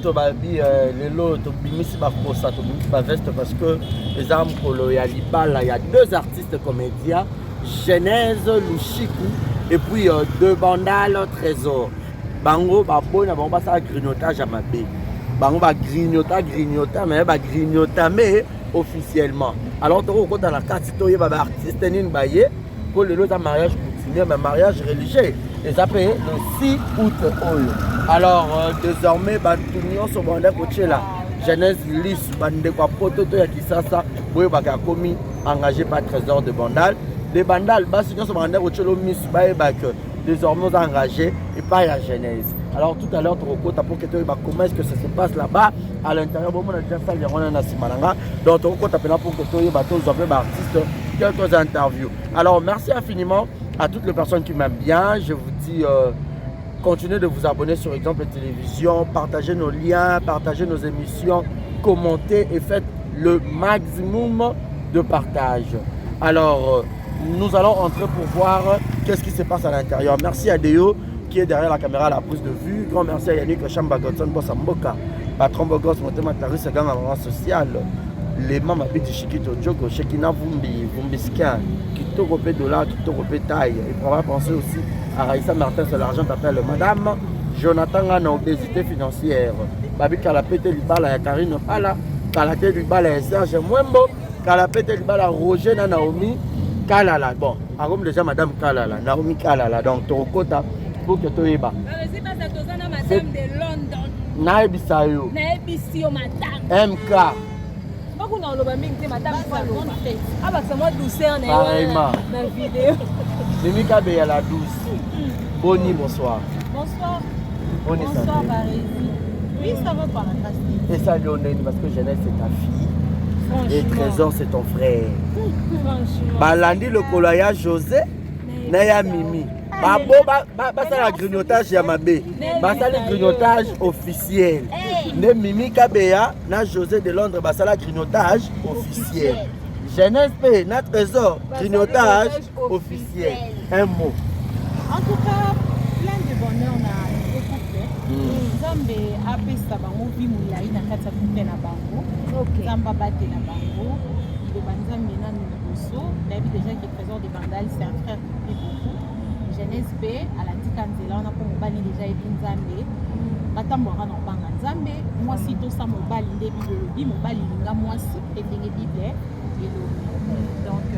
to babi lelo to bimisi ba kosa to bimisi ba veste parce que les armes kolo ya libala, il y a deux artistes comédiens, Genèse Lushiku et puis deux bandales Trésor. Bango ba bona bango ba ça grignotage à mabé. Bango ba grignota mais ba grignota mais officiellement. Alors tu vois dans la carte to ba artiste nin baye pour le lot mariage coutumier mais mariage religieux. Et ça paye le 6 août. Alors désormais Bantunio sur bande côté là. Genèse lisse bande quoi pototo ya kisasa boye baka commis engagé par Trésor de Bandal. Les bandales bas sur bande côté lo miss baye que désormais engagé et pas la Genèse. Alors tout à l'heure tu recoutes pour que tu vois comment est-ce que ça se passe là-bas à l'intérieur bon on a déjà fait les ronds na simalanga. Donc tu recoutes appelé pour que tu vois tous les artistes quelques interviews. Alors merci infiniment à toutes les personnes qui m'aiment bien. Je vous dis continuez de vous abonner sur Exemple Télévision, partagez nos liens, partagez nos émissions, commentez et faites le maximum de partage. Alors, nous allons entrer pour voir qu'est-ce qui se passe à l'intérieur. Merci à Deo qui est derrière la caméra à la prise de vue. Grand merci à Yannick Chamba Godson Bossamboka, patron Bogos, Motema Clarisse, gang en social. Les membres habitent Chiquito Djoko, Shekina Vumbi, Vumbiskin, Kitoko Dollar, Kitoko Taille. Il faudra penser aussi à Raïssa Martin sur l'argent t'appelle Madame Jonathan Gana obésité financière. Babi Kalapete Libala Karine Pala, Kalate Libala Serge Mwembo, Kalapete Libala Roger Naomi Kalala. Bon, comme déjà Madame Kalala, Naomi Kalala, donc Torokota pour que tu aies bas. C'est pas ça, Madame de London. Naebisayo. Naebisio Madame. MK. Pareillement. Mimika Beya la douce. Boni, bonsoir. Bonsoir. Boni, bonsoir, Barésie. Oui, ça va pas la et ça, Lionel, parce que Genèse, c'est ta fille. Et Trésor, c'est ton frère. Franchement. Balandi, le colaya José, Naya Mimi. Babo, ça la grignotage Yamabé. Ça le grignotage officiel. Ne Mimi Kabeya, na José de Londres, ça la grignotage officiel. Genèse P, na Trésor, grignotage officiel. Un mot. En tout cas, plein de bonheur na nouveau couple. Nzambe apesa bango bimula ina kati ya couple na bango. Nzamba bate na bango. Le banzambe na nuboso. Nabi déjà que Trésor de Bandal, c'est un frère qui fait beaucoup. Genèse B, à la Tikanzela, on a pour Mobali déjà et Nzambe. Batambora na banga Nzambe. Moi si to sa Mobali ndebi lolobi, Mobali linga moi si et ndenge Bible. Donc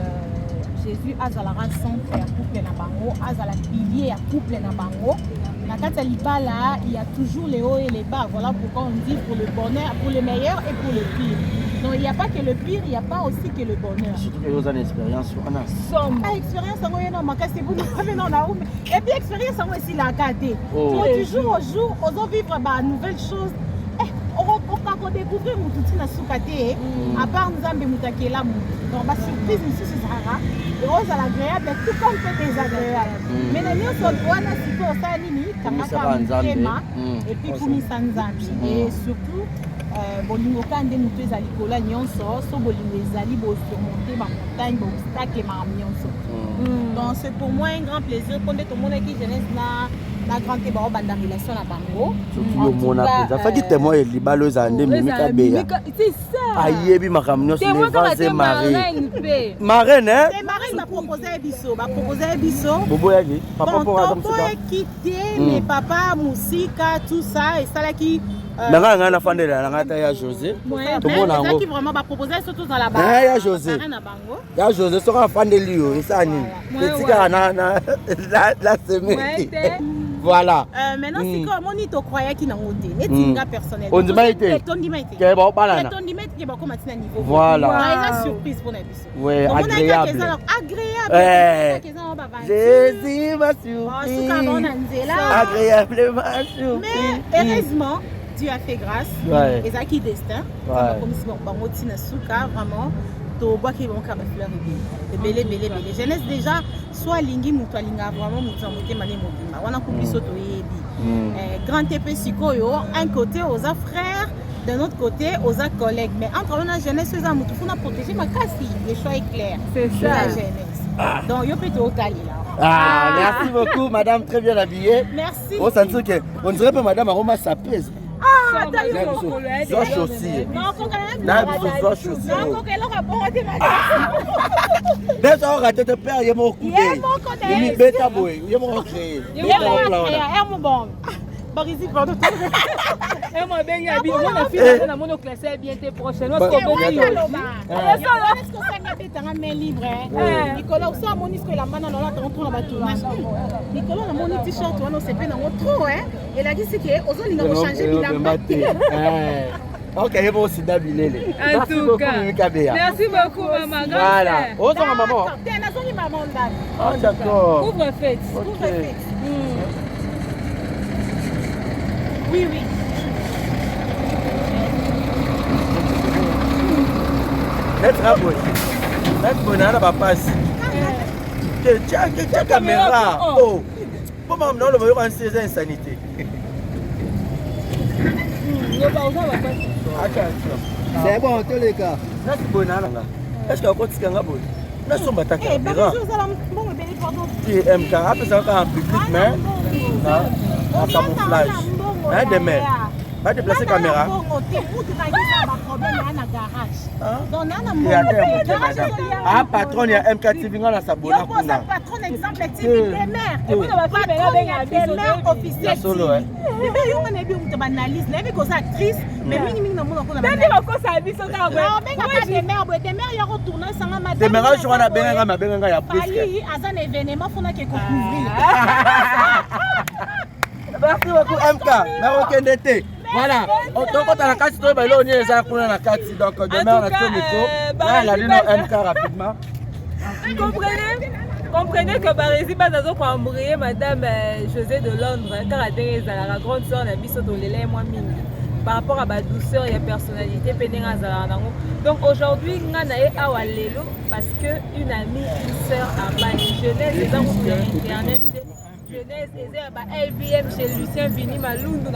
Jésus azalara centre ya couple na bango, azala pilier ya couple na bango. Na kati libala, il y a toujours les hauts et les bas. Voilà pourquoi on dit pour le bonheur, pour le meilleur et pour le pire. Donc il n'y a pas que le pire, il n'y a pas aussi que le bonheur. Surtout que vous avez une expérience sur un somme. Expérience en moyen non, c'est vous nous non là. Et puis expérience en aussi la gâter. Du jour au jour, on doit vivre bah nouvelles choses. On découvrir mon tout na soukate à part nous ambe mutakela donc ba surprise ici c'est rara rose à l'agréable tout comme c'est désagréable mais na nyoso wana siko ça nini kama et puis kumisa nzambi et surtout bolingo kande mutu ezali kola nyonso so bolingo ezali bo surmonter ma montagne bo obstacle ma nyonso donc c'est pour moi un grand plaisir quand tout le monde qui jeunesse na grande ba banda relation na bango surtout le monde a déjà fait témoin et libalo zande Mimika Beya c'est ça ayebi makamno c'est marraine hein marraine m'a proposé biso bobo yaki papa pour adam sika quitté mais papa musika tout ça et ça là qui nanga na fande la ngata ya José tout le monde qui vraiment va proposer surtout dans la base ya José ya José sera fande lio et ça ni tika na la semaine voilà maintenant si comme on dit to croyait qui n'a monté netinga personnel on dit maïté que ba balana on dit que ba comment c'est niveau voilà la surprise pour biso ouais agréable Jésus m'a surpris agréablement surpris mais heureusement Dieu a fait grâce et ça qui destin comme si bon moti na suka vraiment to bois qui vont faire fleur et belé jeunesse déjà soit lingi mutu alinga vraiment mutu amoté mané mobima wana kubiso to yebi grand TP sikoyo un côté aux frères d'un autre côté aux collègues mais entre on a jeunesse aux mutu faut protéger ma kasi le choix est clair c'est ça la jeunesse donc yo peut au tali là merci beaucoup madame très bien habillée merci on dirait que madame Aroma ça pèse Zoa chaussure. Na biso zoa chaussure. Déjà on raté te père yé mo coudé. Yé beta boy, yé mo créé. Bon. Barisi pardon. Et moi ben ya bi on a fini na mono classé bien tes prochaines parce qu'on veut dire. Est-ce que ça n'a pas un main libre Nicolas aussi a moni que la mana na la tonton na batouna. Nicolas na moni t-shirt on se fait na trop et la dit c'est que ozolinga ko changer bilamba. Ok, il va aussi d'habiller. En tout cas, merci beaucoup, maman. Voilà. Oh, ça, maman. Ah, d'accord. Couvre-fête. Couvre-fête. Oui, oui. Let's go, on va passer. Tiens, caméra. Oh. Comment on va voir une saison insanité? C'est bon, tous les cas. Est-ce qu'il y a encore des gens qui sont en caméra? MK, après ça, en public, mais en camouflage. Demain. Va déplacer la caméra. Ah, patron, il y a MK TV dans sa bonne. Patron, exemple, TV des mères. Des mères officielles. On a vu une analyse, on a vu une actrice, mais minimum, on a vu des mères, il y a retourné sans la madame. Des mères, je vois bien, ma belle, il y a plus. Un événement, il faut que couvrir. Merci beaucoup, MK. Marocain d'été. Voilà. Donc, quand on a la carte, on a la carte. Donc, demain, on a tout le micro. Là, la ligne MK rapidement. Comprenez que Barisi Bazazo pour embrayer Madame José de Londres, car la grande soeur de Bisso Dolele et moi mine. Par rapport à ma douceur et personnalité, donc aujourd'hui, on a Awalelo parce qu'une amie, une soeur à Bali, jeunesse, les gens sur Internet. Jeunesse, LBM chez Lucien Vini Malundu,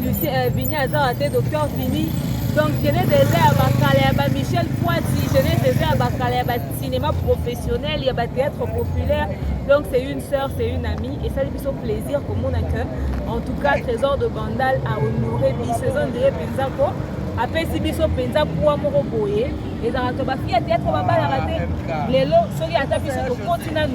Lucien Vini Azarate, docteur Vini. Donc, jeunesse des à Michel Poiti, jeunesse des à cinéma professionnel, il y a théâtre populaire. Donc, c'est une sœur, c'est une amie. Et ça lui fait plaisir comme on a cœur. En tout cas, Trésor de Bandal a honoré Bissaison de Penzako. Après, si Bisso Penza pour amour boyer, et dans la fille à théâtre, on va pas rater. Les lots, ceux qui attaquent sur le continent,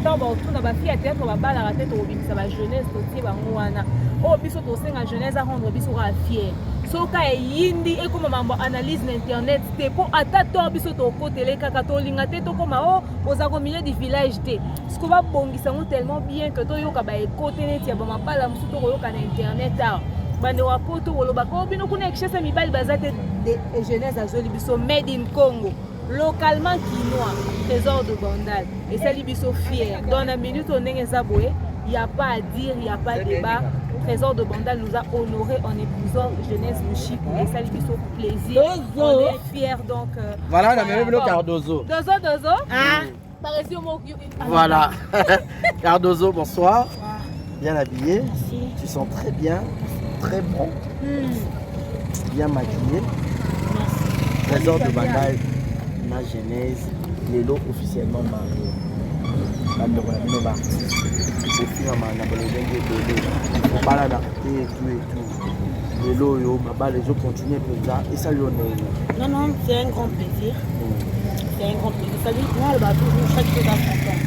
tant on va fille à théâtre, on va pas rater. Ça va jeunesse, aussi, va mouana. Oh, Bisso, tu sais, jeunesse à rendre Bisso fier. Soka e yindi et comme mambo analyse l'internet te po atato biso to côté les kakato lingate to comme au milieu du village te ce qu'on va bongisa tellement bien que to yoka ba côté net ya ba mapala musu to yoka na internet ta bande wa poto woloba ko bino kuna ekshesa mibali bazate de jeunesse azoli biso made in Congo localement quinois Trésor de Bandal et ça libiso fier dans la minute on est zaboué il y a pas à dire il y a pas de débat. Trésor de Bandal nous a honoré en épousant jeunesse Luchi et ça lui fait plaisir. On est fiers donc. Voilà, on a même le Cardozo. Dozo. Voilà. Cardozo, bonsoir. Bien habillé. Merci. Tu sens très bien, très bon. Bien maquillé. Merci. Trésor de Bandal, ma genèse, les lots officiellement mariés. Au fur et à mesure, on parle d'arrêter et tout. Les lots, les gens continuent comme ça. Et ça lui honore. Non, c'est un grand plaisir. C'est un grand plaisir. Ça lui honore toujours chaque chose à son temps.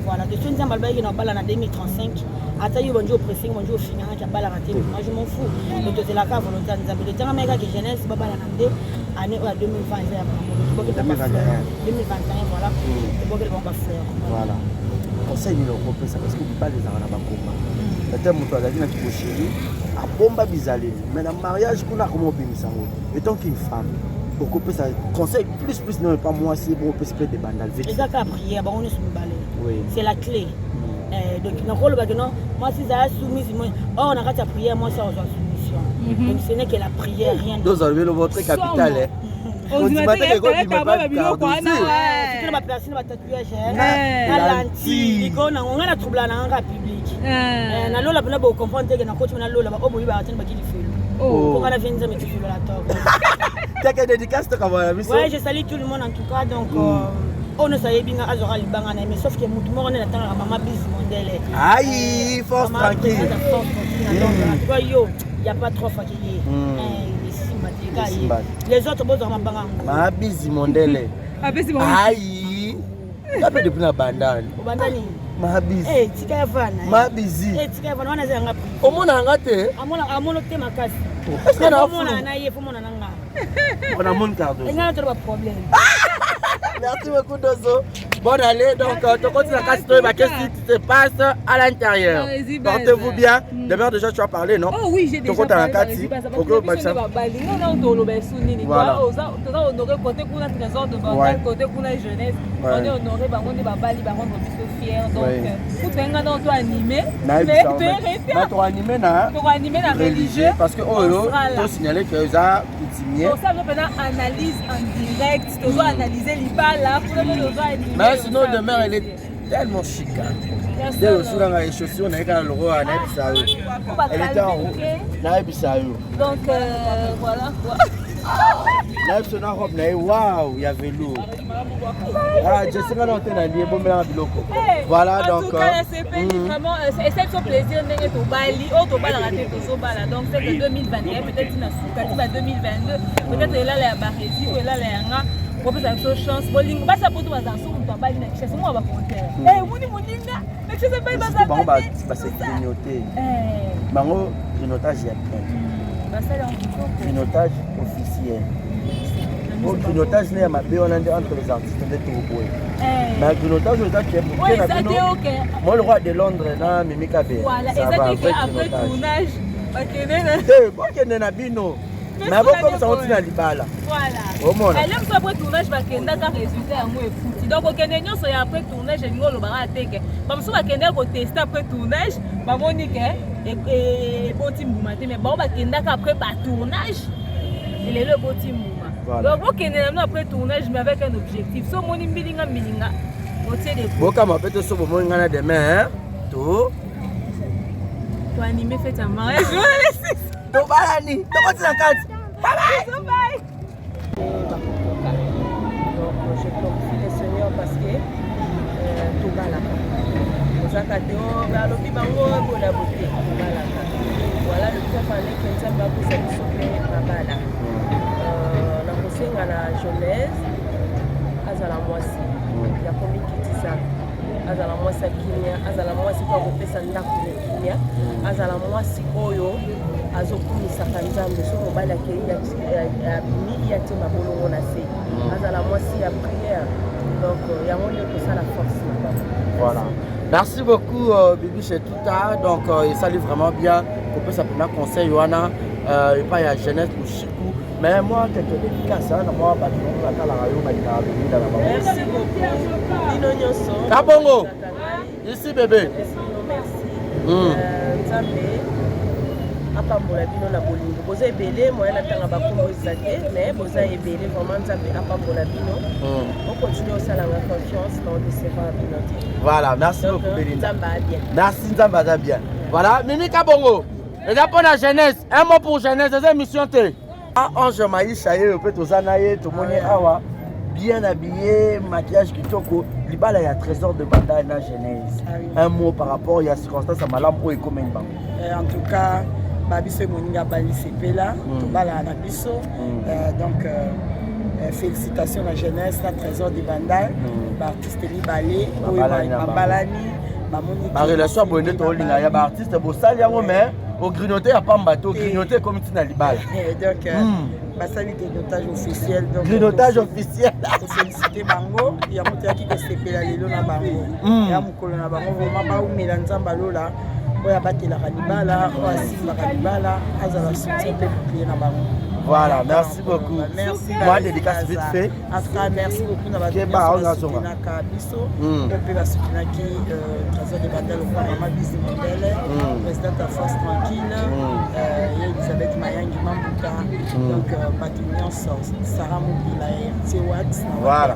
Voilà, de toute façon, il y a en 2035. Attends, bonjour au pressing, bonjour au final, qui a pas la raté. Moi, je m'en fous. Donc, c'est la cave volontaire. Nous avons le temps, mais qui jeunesse, c'est pas la raté. Année 2020, 2021, voilà. C'est pour qu'elle va pas fleur. Voilà. Conseil nous le ça parce que pas les arabes à combat. Peut-être mon toile a dit chéri à bomba bizalé. Mais le mariage qu'on a comment bien ça. Et tant qu'une femme pour couper ça conseil plus non pas moi c'est bon peut se faire des bandales. C'est ça la prière, on est sur le balai. Oui. C'est la clé. Donc dans le rôle non moi si ça soumise moi on a la prière moi ça on soumission. Donc ce n'est que la prière rien d'autre. Vous avez votre capital. On dit maintenant les gars qui me parlent c'est ma place na tatouage na lentille ikona ngona trouble na nga public na lola bana bo comprendre que na coach na lola ba oboyi ba atene ba kili filo pour kana venza me filo la top t'as que dédicace to kava biso ouais je salue tout le monde en tout cas donc on ne savait bien azora libanga na mais sauf que mutu moko na tanga mama bis mondele aïe force tranquille yo n'y a pas trop fatigué. Les autres, bon, on va ma busy mondele. Aïe. Ça peut depuis la bandane. Ma busy. Eh, tika ya vana. Ma busy. Eh, tika ya vana wana zanga. Omona ngate. Amona te makasi. Est-ce que na mona na ye fomona nanga. On a mon cardo. Il y a un problème. Merci beaucoup Dozo. Bonne année. Donc, tu continues à casser qu'est-ce qui se passe à l'intérieur. Portez-vous bien. Demain déjà tu as parlé, non? Oh oui, j'ai déjà parlé. Voilà. Côté pour la jeunesse, on est honoré, on est babali, on est fiers. Donc, pour faire un auto animé, animé na religieux parce que oh tu signaler que ça coutumier. Pour ça on peut analyse en direct, tu dois analyser l'ibala pour le mais sinon demain elle est tellement chic. Dès le soir dans les chaussures on a quand le roi elle était en haut. Là donc voilà quoi. Là sur la robe là waouh, il y avait lourd. Ah, je sais pas l'antenne à lié bon mélange biloko. Voilà donc en tout cas c'est vraiment c'est son plaisir ndenge to bali to bala raté to so bala donc c'est que 2021 peut-être na sukati ba 2022 peut-être là la barezi ou là la yanga pour ça so chance bolingo ba sa poto ba za so mtu bali na kisha mo ba compter muni muninga na kisha ba ba sa ba c'est clignoter bango grignotage ya ba ça là grignotage officiel. Le grignotage n'est pas entre les artistes de Togo. Mais le grignotage, moi, le roi de Londres, là, Mimi Kabé. Voilà, exactement. Après tournage, mais bon, comme ça, on tient à l'Ibala. Voilà. Elle aime ça après tournage parce qu'elle n'a qu'un résultat à moi et foutu. Donc, au Kenya, c'est après tournage, elle n'a pas de teke. Comme ça, elle a tester après tournage, ma monique et bon team boumaté. Mais bon, elle n'a qu'après tournage, il est le beau team. Voilà. Donc, après tournage, mais avec un objectif. So, mon imbilinga milinga. Bon, comme on peut te sauver mon gana demain, hein? Tout. Tu as animé, fait ta mariage. Je vais laisser. Tu vas l'année. Tu vas la carte. Bye bye. Bye. Donc, je glorifie le Seigneur parce que tout va là-bas. Nous avons la beauté. Voilà le point fallait que nous avons besoin de souffler là-bas. À la jeunesse, à la moitié, il y a combien qui dit ça? À la moitié Kenya, à la moitié pour couper sa nappe de Kenya, à la moitié Oyo, à Zokumi Sakanzam, de son mobile accueilli, à Bimi, à Tima Bolo, on a fait. À la moitié à prière, donc il y a moyen que ça la force là-bas. Voilà. Merci beaucoup, Bibi chez Touta. Donc, il salue vraiment bien. Qu'on peut s'appeler conseil, Yohana, et pas il y a jeunesse ou Chikou. Mais moi, quelques dédicaces, moi, merci beaucoup. Kabongo. Ici, bébé. Apambola bino na bolingo boza ebele moya na tanga bakombo ezate mais boza ebele vraiment nzambe apambola bino on continue osala la confiance dans le serveur bino. Voilà, merci beaucoup Belinda. Nzambe a bien. Merci Nzambe a bien. Voilà, Mimi Kabongo. Les pour la jeunesse, un mot pour jeunesse, des émissions T. Ange Maïcha et peut aux anaye tout le monde awa bien habillé, maquillage kitoko, libala ya trésor de banda na jeunesse. Un mot par rapport à circonstance à malam pour écomer en tout cas Babiso Moninga Bali Sepela, tout bala na biso. Donc félicitations à la jeunesse, la trésor de banda, artiste libalé, Babalani, Bamoni. Ma relation bonne to linga ya artiste bo sali yango mais au grignoter à Pambato, grignoter comme tu n'as libal. Donc basali grignotage officiel. Donc grignotage officiel. Pour féliciter Bango, il y a monté qui que Sepela lelo na Bango. Ya mukolo na Bango vraiment ba umela nzamba lola. Oya batela kanibala, oya simba kanibala, azala soutien peuple na Bango. Voilà, merci beaucoup. Merci. Moi, dédicace vite fait. En tout cas, merci beaucoup d'avoir été là. Depuis la soutenaki, trésor de Bandel, au Mama Bisi Mondele, présidente de Force Tranquille, Elisabeth Mayangi Mambuka, donc Batunion Sarah Moubila et Tewat, voilà.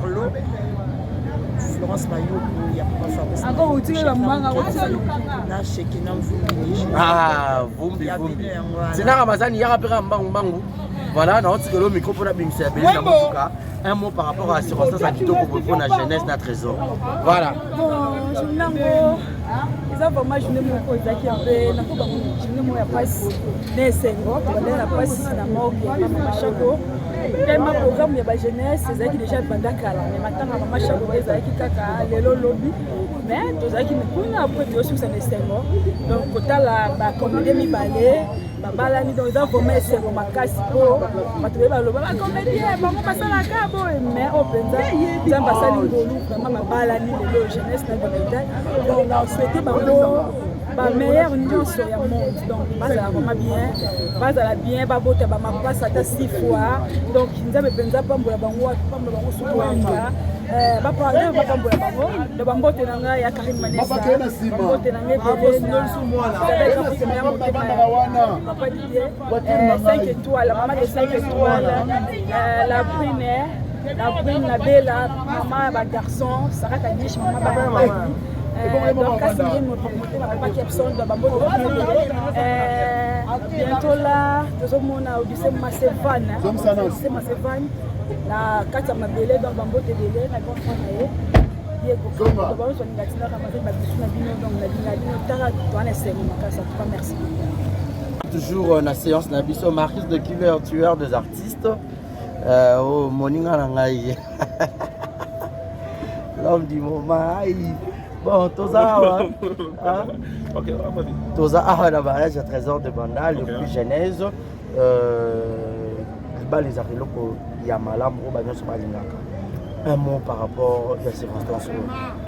Florence Mayou, il y a pas Fabrice. Encore où tu es la manga, na Shekina Mvumbi. Ah, Vumbi, Vumbi. C'est là Ramazan, il y a un bango. Voilà, dans le micro pour la bimse, un mot par rapport à la circonstance à Kitoko pour la jeunesse d'un trésor. Voilà. Bon, eza vraiment journée moko ezalaki mpe nakoba journée moko ya mpasi na esengo tobandaki na mpasi na morgue ya mama Shako tellement programme ya bajeunesse ezalaki déjà banda kala mais matanga mama Shako ezalaki kaka lelo lobi mais tozalaki kuna après toyosusa na esengo donc kotala bacomédie mibale babalani donc eza vraiment esengo makasi mpo bato be baloba bacomédie bango basalaka boye mais oyo mpenza nzambe asali ngolu vraiment babalani lelo jeunesse na bamedai donc na souhaite bango bameilleur nyonso ya monde donc bazala vraiment bien babota bamapasi ata 6 fois donc nzambe mpenza pambola bango suku walinga bapambola bango na bambote na ngai ya Karim Manessa bambote na ngai papa Didier 5 étoiles maman de 5 étoiles la brune la bella maman ba garçon Sarah Kanish maman ba donc kasi me promoter ma papa qui absent dans bambote bientôt là tozomona Odyssée Masevana na kati ya mabele donc bambote dele na grand frère na ye ye kokoma ba so ningatina kama ba bisu na bino donc na bino tara toana esengo makasa tout merci toujours na séance na biso Marquis de Killer tueur des artistes oh moninga na ngai l'homme du moment bon toza OK toza na mariage à Trésor de Banda le plus genèse les aréloko ya malamu ba nyonso balingaka un mot par rapport à ces circonstances.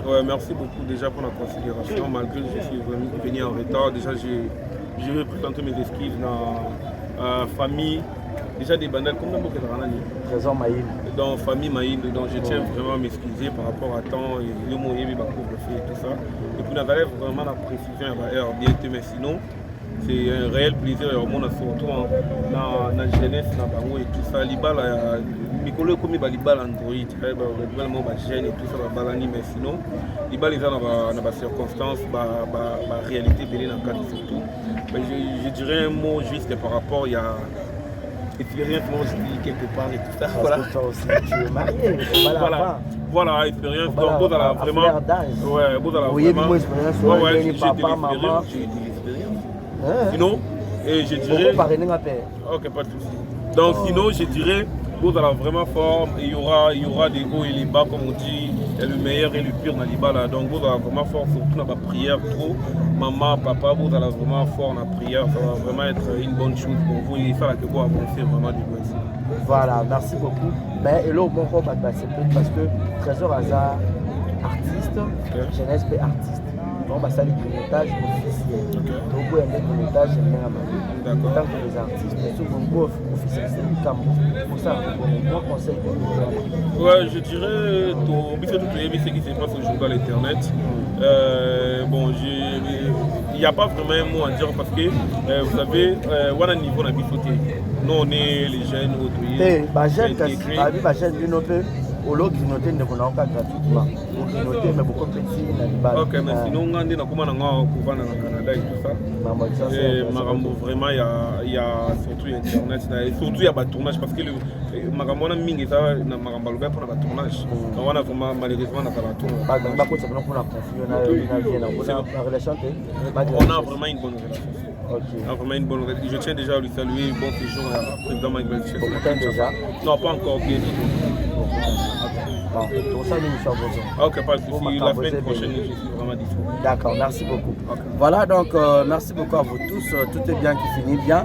Ouais, merci beaucoup déjà pour la considération malgré que je suis venu en retard. Déjà je vais présenter mes excuses dans famille déjà des bandales comme dans beaucoup de ranani. Trésor Maïd. Dans famille Maïd, donc je tiens vraiment à m'excuser par rapport à temps et le mot et tout ça. Et puis n'avait vraiment la précision à bien mais sinon c'est un réel plaisir et au monde surtout dans la jeunesse dans bango et tout ça libala mikolo comme libala Android libala mo ba jeune et tout ça ba balani mais sinon libala ils ont ba circonstances ba réalité belé dans cadre surtout mais je dirais un mot juste par rapport il y a expérience moi je dis quelque part et tout ça voilà toi aussi tu es marié voilà expérience donc vous allez vraiment ouais vous allez vraiment ouais j'ai papa maman sinon, et je dirais... Ok, pas de souci. Donc sinon, je dirais, vous allez vraiment fort, il y aura des hauts et des bas, comme on dit, et le meilleur et le pire dans les bas là. Donc vous allez vraiment fort, surtout dans la prière, trop. Maman, papa, vous allez vraiment fort dans la prière, ça va vraiment être une bonne chose pour vous. Et ça, là, que vous avancez vraiment du moins. Voilà, merci beaucoup. Mais et là, mon rôle, c'est peut-être parce que Trésor Hazard, artiste, jeunesse, artiste. On va saluer le grignotage officiel. Donc, vous avez le grignotage, tant que les artistes, mais souvent, vous officiel, c'est du Cameroun. Pour ça, bon conseil pour nous. Ouais, je dirais, ce qui se passe aujourd'hui dans l'internet. Bon, il n'y a pas vraiment un mot à dire parce que, vous savez, on a un niveau d'habitude. Nous, on est les jeunes, autorisés. Les jeunes, au lot grignoter ne connaît pas gratuitement. Au grignoter, mais beaucoup petit dans les balles. Ok, mais sinon, on a des comment on va au Canada et tout ça. Et Marambo, vraiment, il y a surtout Internet, surtout il y a un tournage parce que Marambo, on a mis ça dans Marambo pour un tournage. Donc, on a vraiment malheureusement un tournage. Pas de quoi, c'est pour la confusion. La relation, on a vraiment une bonne relation. Okay. Vraiment une bonne relation. Je tiens déjà à lui saluer. Bon séjour à président Mike Belcher. Déjà? Non, pas encore, bien du tout. Pour ça, nous sommes besoin. Ok, pas de souci. La semaine prochaine, je suis vraiment disponible. D'accord, merci beaucoup. Okay. Voilà, donc merci beaucoup à vous tous. Tout est bien qui finit bien.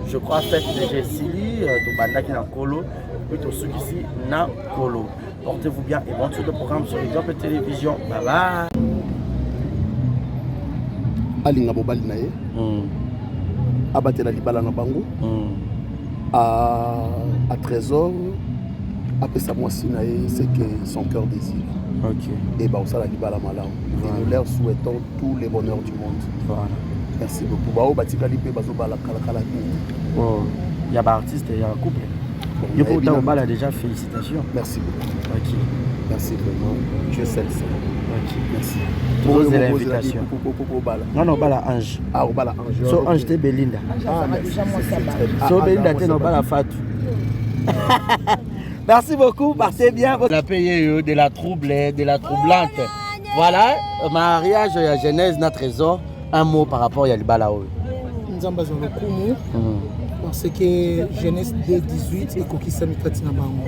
Je crois faites déjà Sili, tout Bandaki na Kolo, puis tout ceux ici na Kolo. Portez-vous bien et bon tour de programme sur Exemple Télévision. Bye bye. Alinga Bobali nae. Abatela libala na bango. À Trésor. Après ça, moi, c'est que son cœur désire. Ok. Et bah, ça, la libala malam. Nous leur souhaitons tous les bonheurs du monde. Voilà. Merci beaucoup. Bah, batika lipe bazo bala kala. Oh, il y a des artistes et il y a un couple. Il faut que déjà félicitations. Merci beaucoup. Ok. Merci vraiment. Dieu seul. Ok. Merci. Pour l'invitation. Non, bala Ange. Ah, bala Ange. So Ange t'es Belinda. Ah, merci. So Belinda t'es non bala Fatou. Merci beaucoup, partez bien. On a payé de la troublante. Voilà, mariage, il y a Genèse, notre trésor. Un mot par rapport à Libala. Nous avons besoin de Koumou. Parce que jeunesse dès 18 et Koki Sami Katina Bango.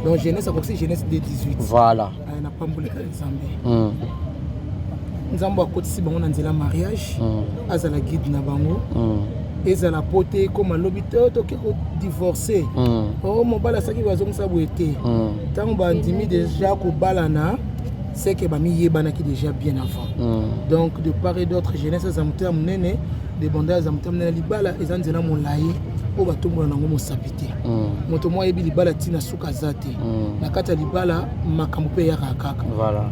Donc jeunesse a commencé jeunesse dès 18. Voilà. Elle n'a pas voulu faire Nzambe. Nzambe a côté si bango nanzela mariage. Azala guide na bango. Ezala poté comme l'hôpital to ko divorcer. Oh mon bala saki bazong sa boete. Tant ba ndimi déjà ko balana. C'est que bami yebana qui déjà bien avant. Donc de part et d'autre jeunesse azamta munene de banda azamta munene libala ezanzela molaye. O batombola nango mosapite moto mo yebi libala tina suka zate na kata libala makambo pe ya kaka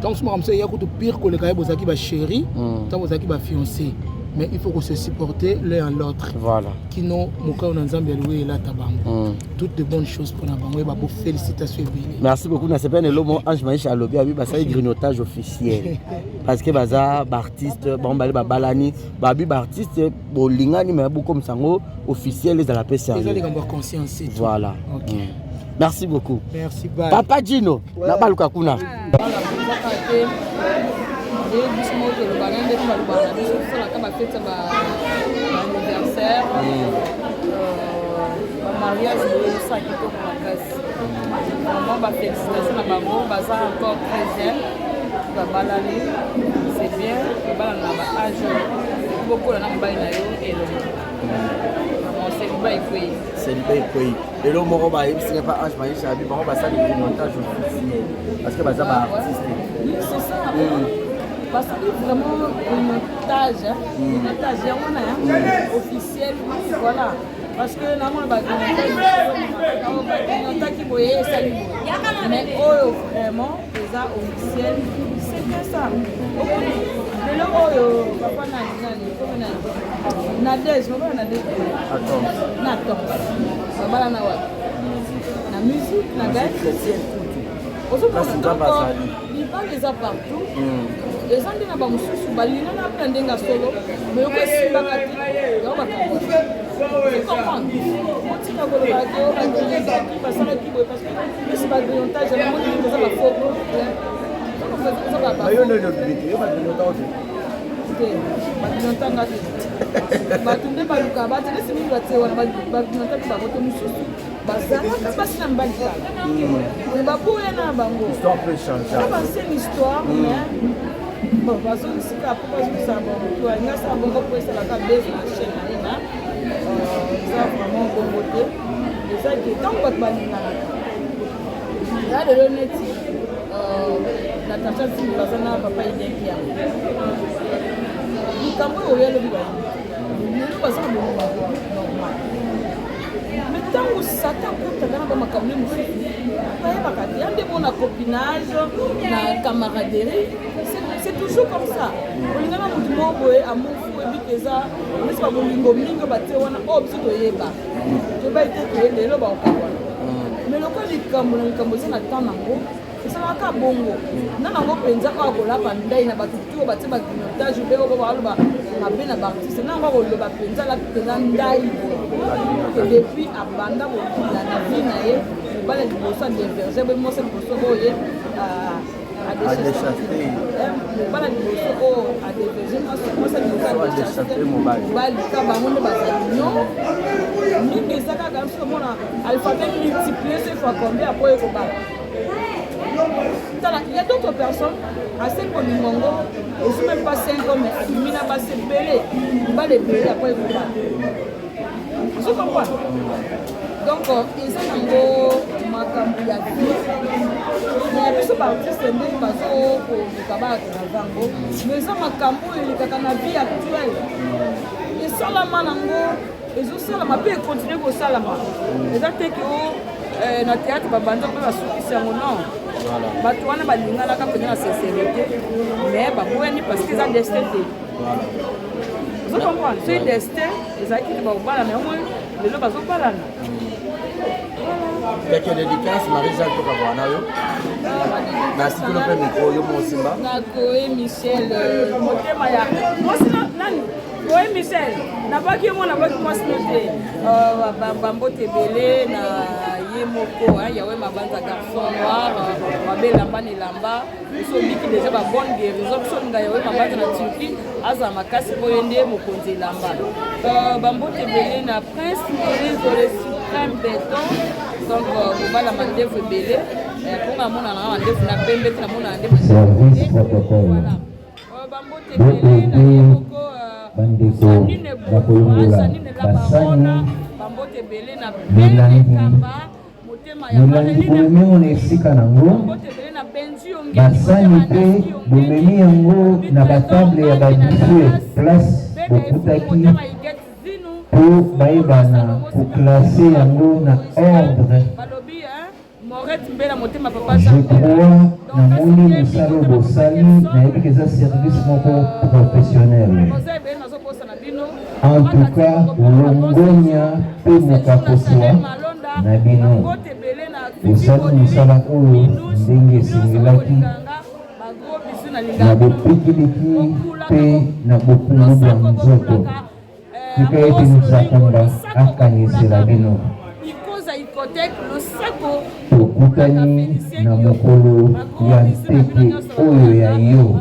donc ce makambo ya ko to pire que le kaye bozaki ba chéri tant bozaki ba fiancé mais il faut que se supporter l'un l'autre voilà kino moka na nzambe loué la tabango toutes de bonnes choses pour na bango ba beau félicitations bien merci beaucoup na sepene lomo Ange Maïcha lobi abi ba ça grignotage officiel parce que baza artiste bon balé ba balani ba bi artiste bolingani mais beaucoup comme sango officiel les à la PC conscience voilà merci beaucoup merci bye Papa Gino na baluka kuna anniversaire mariage de ça qui est pour la casse vraiment félicitations à bango baza encore 13e balani c'est bien balana ba âge beaucoup na mobali na yo et c'est le bail quoi et le moro ba ce n'est pas Ange Maïcha abi bango basa le montage officiel parce que baza ba artiste oui c'est ça parce que vraiment un montage officiel voilà parce que normalement qui voyait ça mais vraiment déjà officiel c'est bien ça le oyo papa Nadège babala na wa na musique na gars chrétienne libala eza partout eza nde na bamosusu balinga na mpe na ndenge ya solo me yoko esimbaka te yango bakamwa otika koloba te baezaki basalaki boye parce que esi bagriontage yamoni eza bafoko bagriontanga te bato nde baluka bate esi mingi bate wana bagriontage bamoto mosusu bazalaki basi na mibali kala baboya na bango bansene histoire mais bazongisika po bazongisa bango ingasa bongo po esalaka bese na chaîne na ye na eza vraiment bongo te eza ke ntango bato balinganaka ya lelo neti Natacha Zimbi baza na papa idenki yango likambo oyo yalobi lelo baza na bongo normal mais ntango satan kotaka na bamakambo mosusu bayebaka te ya nde mona copinage na camaraderie c'est toujours comme ça olingana motu moko boye amofu ebiki eza nesi babolingo mingi batie wana oyo biso toyeba toyebai te toye lelo baokabwana mais lokola likambo na likambo eza na temps nango esalaka bongo na nango mpenza kaka kolapa ndai na bato tuo batie bagrignotage ube oyo baloba mabe na baartiste nango akoloba mpenza alapi mpenza ndai depuis abanda kolila na vie na ye mobala liboso adeverge boye mosa liboso boye mobala liboso oyo adeverge mosa liboso mobali ka bango nde bazali no mingi eza kaka biso omona alphabet multiplié ce fois combien apo ekobala il y a d'autres personnes assez kolingongo et je même pas 5 ans mais abimina basi belé ba les belé après quoi je comprends donc ils ont ngo makambu ya mais biso ba artiste ndenge bazo ko kabaka na bango mais ça makambu il kaka na vie actuelle et salama nango ezo salama pe continuer ko salama eza te que na théâtre babanda pe basukisi yango non bato wana balinganaka mpenza na sincérité mais baboyani parce que eza destin te ozo comprendre soki destin ezalaki te bakobalana yango lelo bazobalana Quelle dédicace Marie-Jeanne toka bwana yo na sikolo pe micro yo mosimba na Koé Michel motema ya mosina nani Koé Michel na baki yo mona baki mwasi te bambote ebele na ye moko yawe mabanza garçon noir mabe lamba ne lamba biso biki déjà ba bonne guérison biso nga yawe mabanza na Turquie aza makasi boye nde mokonzi lamba bambote belé na prince de le suprême béton donc mobala mandefu ebele mponga mona na mandefu na pembe te na mona na ndefu service protocole bambote belé na ye moko sanine boa sanine labarona bambote belé na pembe kamba milangi bomemi na esika nango basani mpe bomemi yango na batable ya badifue place bokutaki po bayebana koklase yango na ordre. Je crois namoni mosala oyo bosali nayebi ke eza service moko professionnel. En tout cas longonia mpe mokakoswa na bino osali mosala oyo ndenge esengelaki na bopikiliki mpe na bopungu bwa nzoto tika ete nzakomba akanisela bino tokutani na mokolo ya nteke oyo ya yo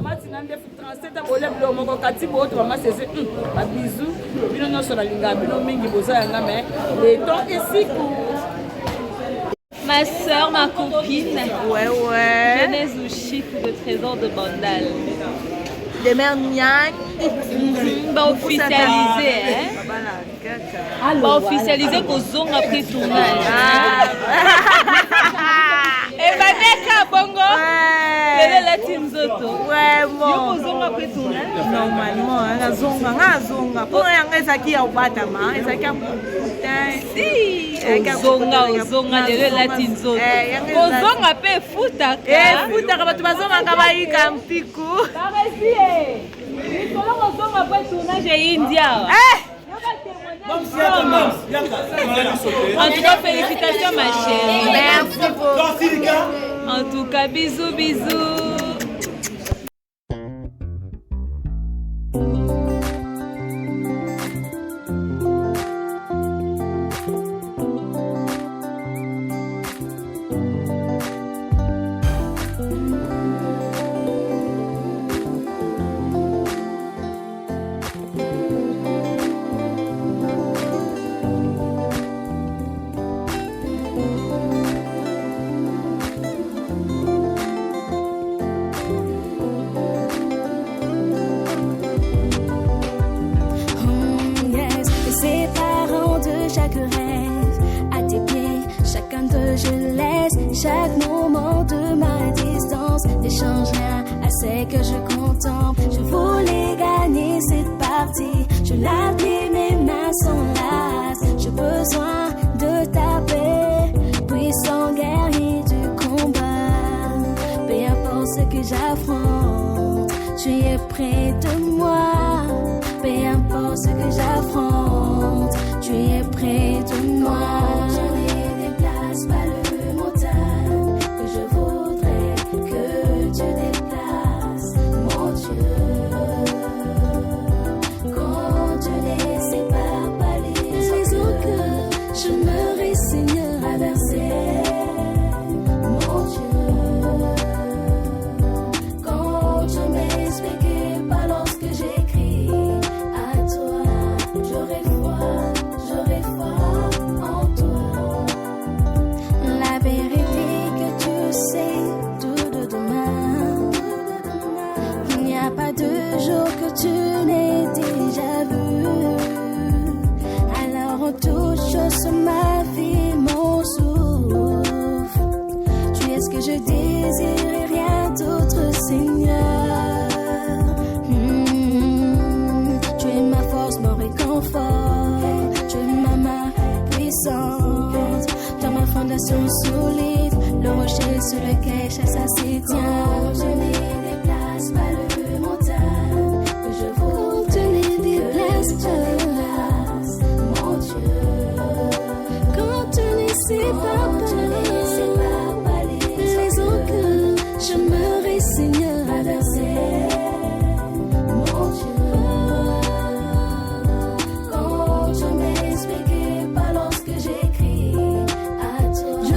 Ma soeur, ma copine. Ouais. Genèse ou chiffre de trésor de Bandal. Des mères Nyang. Bah officialisé, hein. Bah officialisé qu'au zone après tournage. Et bah neka bongo. Quelle est la team Zoto? Ouais, bon. Yo zone après tournage. Normalement, la zonga. Pour rien ezaki ya obatama, ezaki ya si. Ozonga lelo la team Zoto. Ozonga pe futaka. Futaka bato bazonga kabaika mpiku. India. En tout cas, félicitations ma chérie. Merci beaucoup. En tout cas, bisous, bisous. Chaque moment de ma distance n'échange rien à ce que je contemple. Je voulais gagner cette partie. Je l'appuie, mes mains sont lasses. J'ai besoin de ta paix, puissant guerrier du combat. Peu importe ce que j'affronte, tu es près de moi. Peu importe ce que j'affronte, tu es près de moi. Je ne déplace pas le ma vie, mon souffle. Tu es ce que je désire et rien d'autre, Seigneur. Tu es ma force, mon réconfort. Tu es ma main puissante. Tu es ma fondation solide, le rocher sur lequel chasse à ses tient. Je ne déplace pas le montagne que je vaux. Tu ne déplaces pas. C'est pas les raisons que je me résigne à verser. Mon Dieu, quand je m'expliquais pas lorsque j'écris à toi.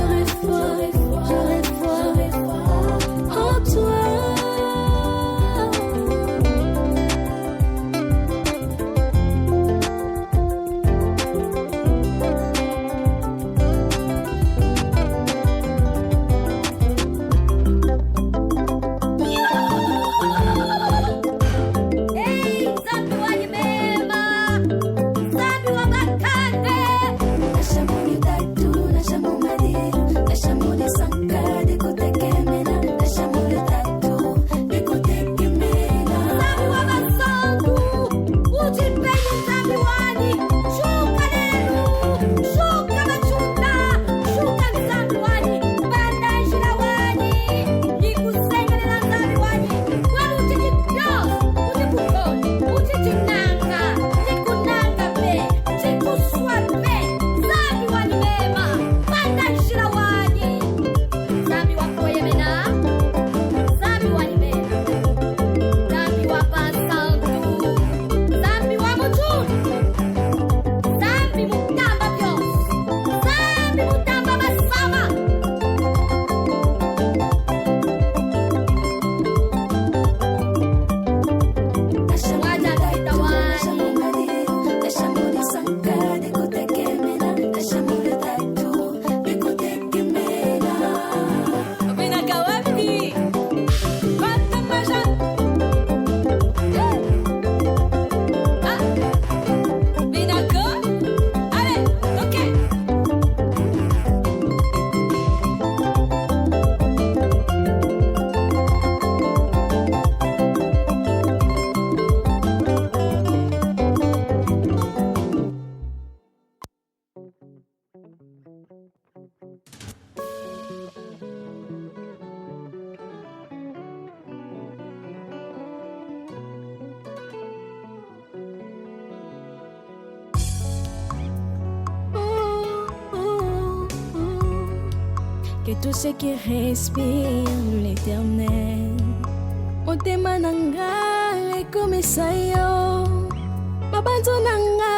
que tout ce qui respire l'éternel. Motema nanga ekomisa yo, mabanzo nanga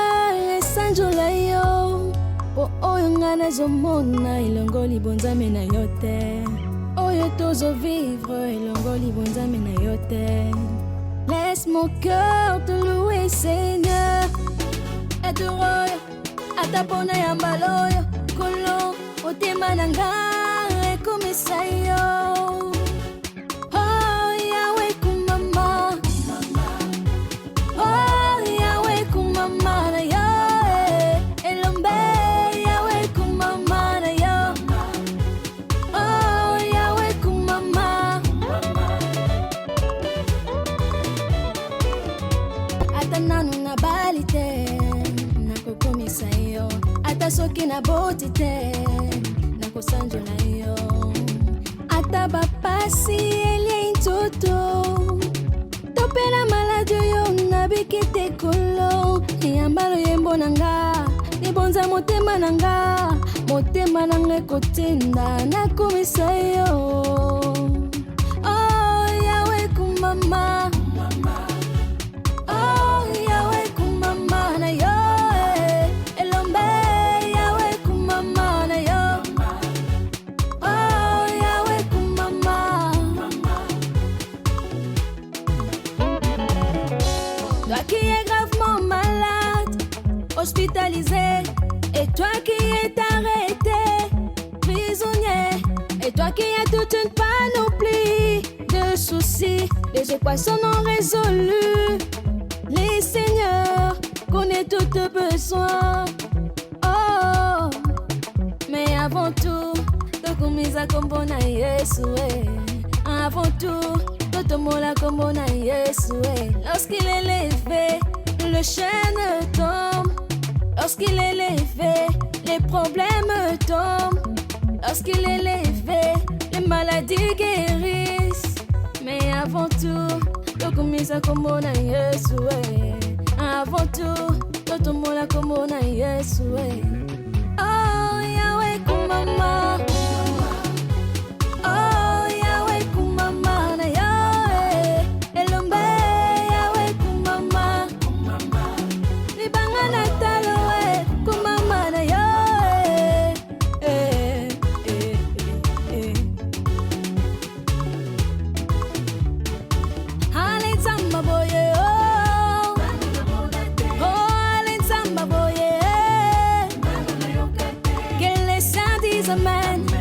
esanjola yo. Po oyo nga nazomona elongoli bonzambe na yo te, oyo tozovivre elongoli bonzambe na yo te. Laisse mon cœur te louer Seigneur, et te royo atapona ya mbaloyo kolo otema nanga ekomisa yo. Oh Yahweh kumama, oh Yahweh kumama na yo, elombe Yahweh kumama na yo. Oh Yahweh kumama, ata nanu na bali te nakokomisa yo, ata soki na boti te nakosanjola yo, ata bapasi elie ntoto topela maladi yo nabiki te kolo. Yambalo yembo nanga libonza motema nanga ekotinda nakomisa yo. Oh Yahweh kumama, oh Yahweh kumama na yo, elombe Yahweh kumama na yo. Oh Yahweh kumama, toi qui es gravement malade, hospitalisé, et toi qui es arrêté, prisonnier, et toi qui as toute une panoplie de soucis, les équations non résolues. Les seigneurs connaissent tous tes besoins. Oh, mais avant tout, tokumisa kombo na Yesu. Avant tout, totomola kombo na Yesu. Lorsqu'il est levé, le chêne tombe. Lorsqu'il est levé, les problèmes tombent. Lorsqu'il est levé, les maladies guérissent. Mais avant tout, tokumisa kombo na Yesu. Avant tout, totomola kombo na Yesu. Oh Yahweh kumama, oh Yahweh kumama na yo, elombe Yahweh kumama, libanga na talo kumama na yo. Ale nzamba boye oh, oh ale nzamba boye, que les saints disent amen.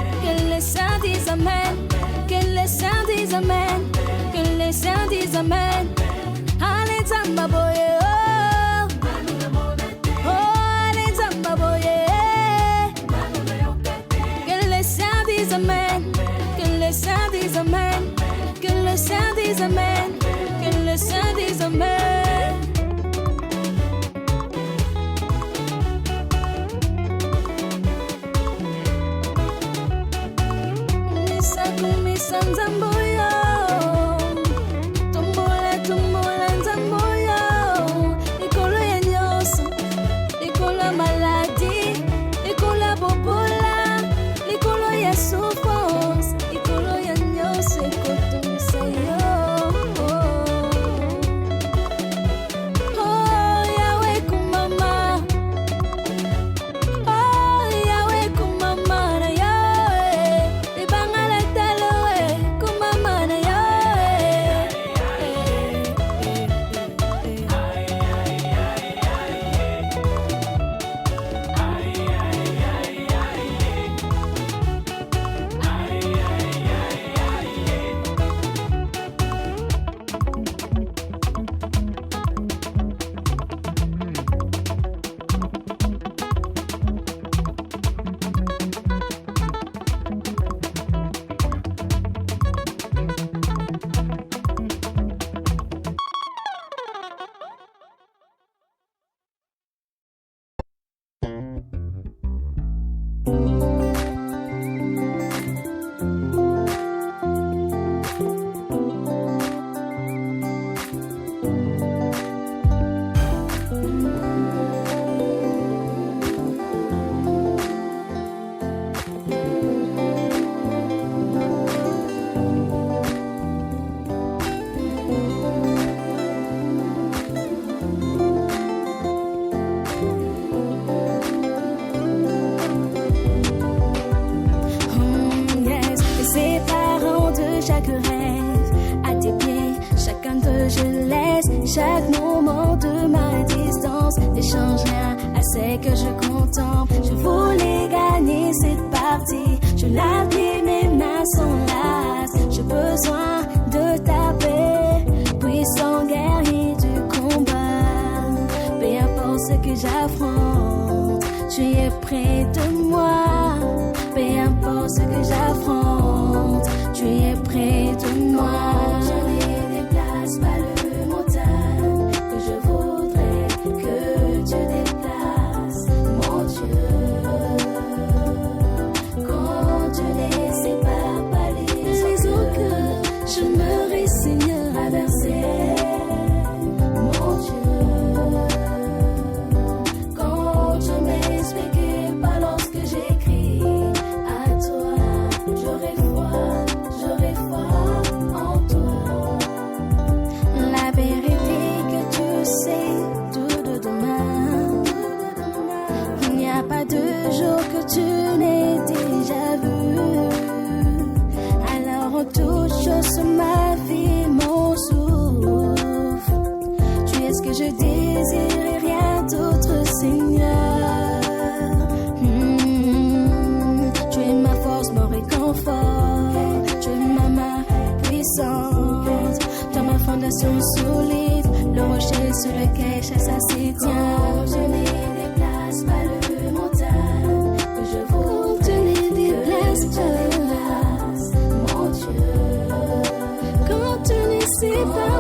chaque moment de ma distance ne change rien à ce que je contemple. Je voulais gagner cette partie, je l'appuie, mes mains sont lasses. J'ai besoin de ta paix, puissant guerrier du combat. Peu importe ce que j'affronte, tu es près de moi. Peu importe ce que j'affronte, tu es près de moi. Je ne déplace pas le montagne que je voudrais que tu déplaces, mon Dieu. Quand tu les sépares par les eaux que je me résigne à verser, mon Dieu. Quand tu m'expliques pas lorsque j'écris à toi, j'aurai foi en toi. La vérité que tu sais tout de demain, il n'y a pas de jour que tu n'aies déjà vu. Alors en toute chose ma vie, mon souffle, tu es ce que je désire et rien d'autre, Seigneur. Tu es ma force, mon réconfort, tu es ma main puissante, dans ma fondation solide, le rocher sur lequel chasse s'y tient. Je ne déplace pas le montagne que je veux, tu ne déplaces pas, mon Dieu. Quand tu ne sais pas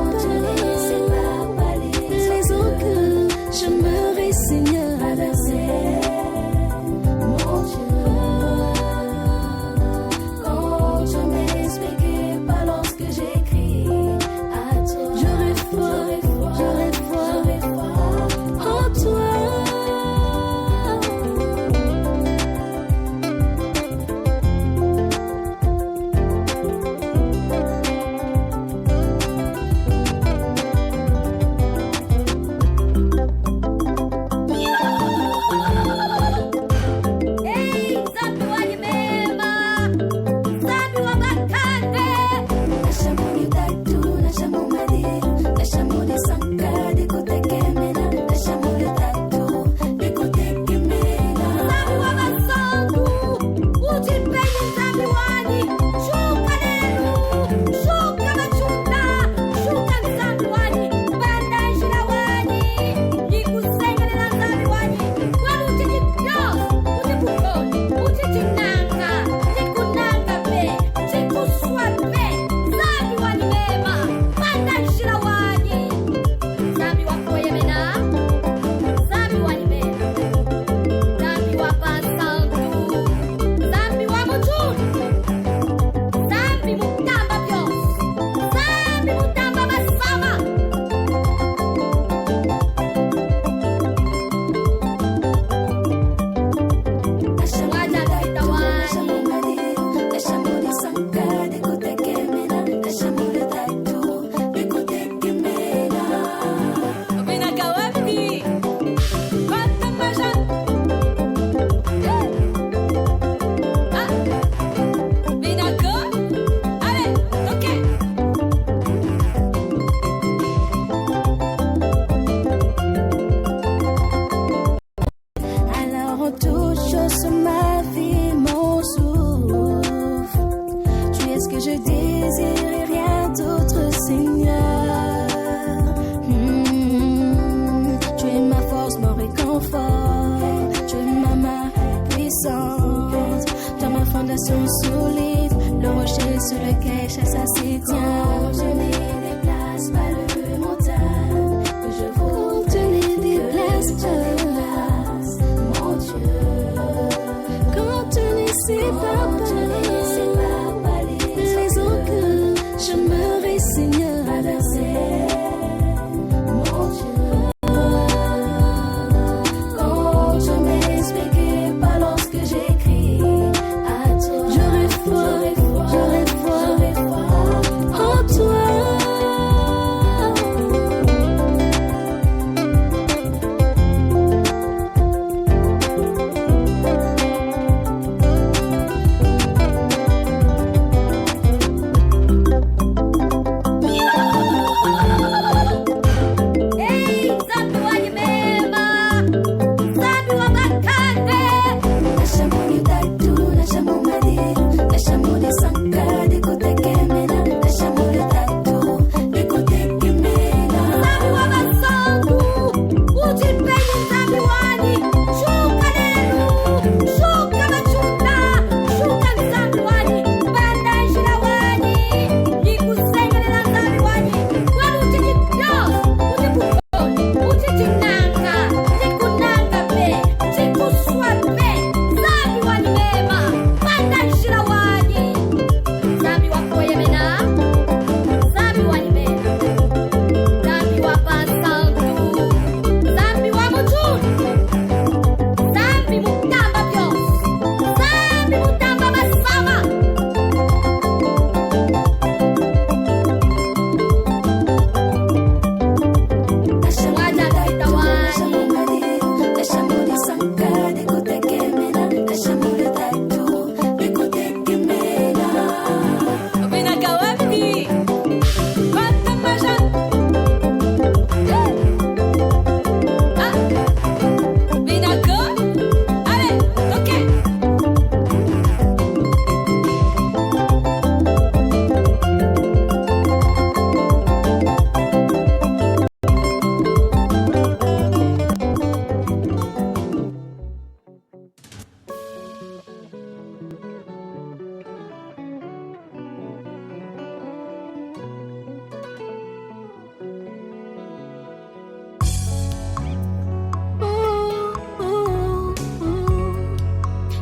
les eaux que je me résigne à verser, mon Dieu. Quand je m'explique pas lorsque j'écris à toi, j'aurai foi en toi.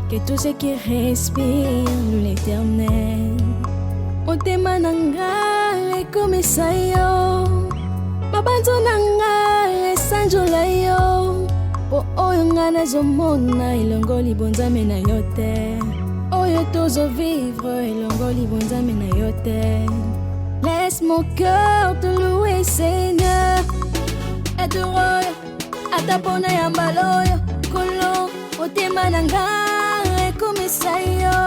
que tout ce qui respire l'éternel. Motema nanga ekomisa yo, mabanzo nanga esanjola yo, po oyo nga nazomona elongoli bonzambe na yo te, oyo tozovivre elongoli bonzambe na yo te. Laisse mon cœur te louer Seigneur, adore atapona ya mbaloyo kolo motema nanga ekomisa yo.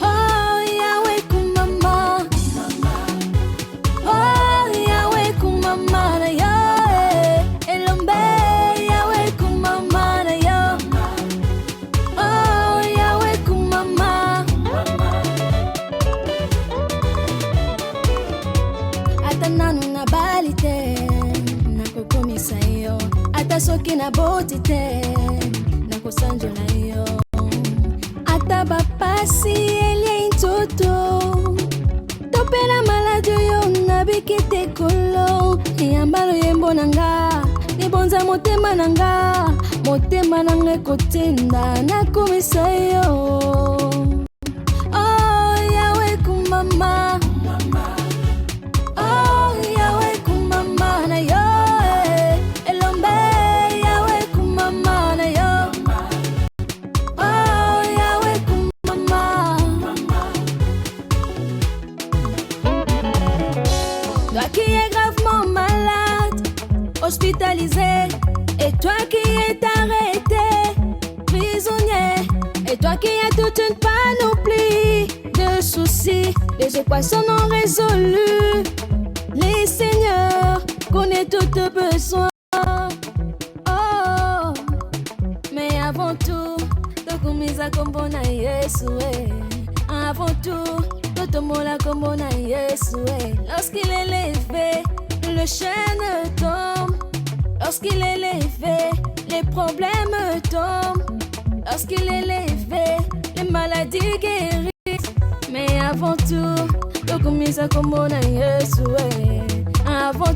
Oh Yahweh kumama, oh Yahweh kumama na yo, elombe Yahweh kumama na yo, oh Yahweh kumama. Ata nanu na bali te nakokomisa yo, ata soki na boti te nakosanjola yo, ata bapasi elie nzoto topela maladi oyo nabiki te kolo, eyambalo yembo nanga libonza motema nanga ekotenda nakomisa yo. Oh Yahweh kumama, oh Yahweh kumama na yo, elombe Yahweh kumama na yo, oh Yahweh kumama. Toi qui es gravement malade, hospitalisé, et toi qui es arrêté, prisonnier, et toi qui as toute une panoplie de soucis, les équations non résolues, les seigneurs connaissent tous tes besoins. Oh, mais avant tout, tokumisa kombo na Yesu. Avant tout, totomola kombo na Yesu. Lorsqu'il est levé, le chêne tombe. Lorsqu'il est levé, les problèmes tombent. Lorsqu'il est levé, les maladies guérissent. Mais avant tout, tokumisa kombo na Yesu. Avant